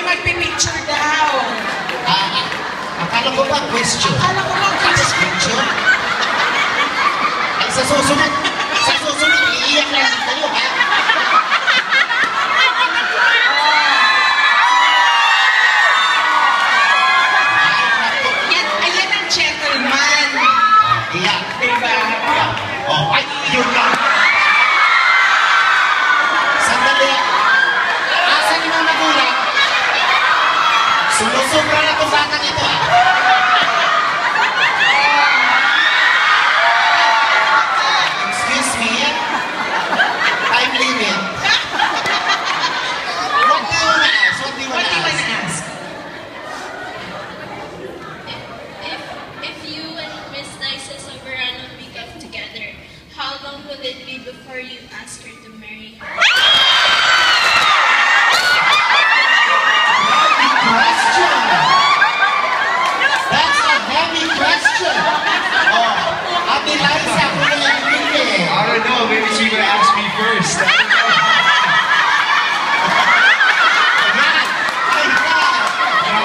magpipicture daw. Akala ko ba question? Akala ko ba question? Ay, sa susunod, iiyak na lang kayo, ha? Ayan ang gentleman. Iyak. Diba? Oh, ay, yun lang. Sandali. Asan yung mga magulang? Sumusobra na itong batang ito, ha? Excuse me? Time limit. What do you wanna ask? What do you wanna ask? If you and Miss Nysa Soberano become together, how long will it be before you ask her to marry her? Question! That's a heavy question! Oh, Ate Liza, ako na lang eh. I don't know, maybe she would ask me first. No,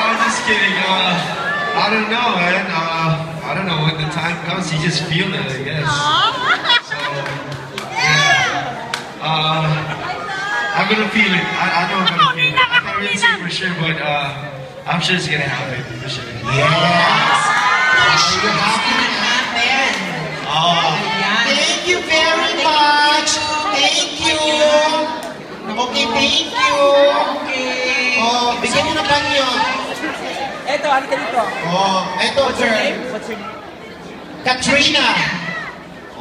I'm just kidding. I don't know, man. I don't know, when the time comes, you just feel it, I guess. So, yeah. I'm gonna feel it. I know I'm gonna feel it. I can't really say for sure, but I'm sure it's gonna happen, for sure. Yes! Sure, it's gonna happen. Oh, thank you very much! Thank you! Okay, thank you! Okay. Oh, bigyan niyo na lang yun. Eto, halika dito. Oh, eto, What's your girl. name? What's your name? Katrina!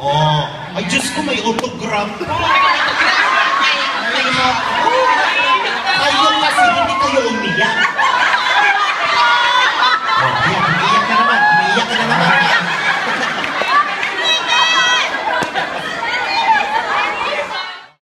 Oh, ay Diyos ko, may autograph. Kayo kasi hindi kayo umiyak.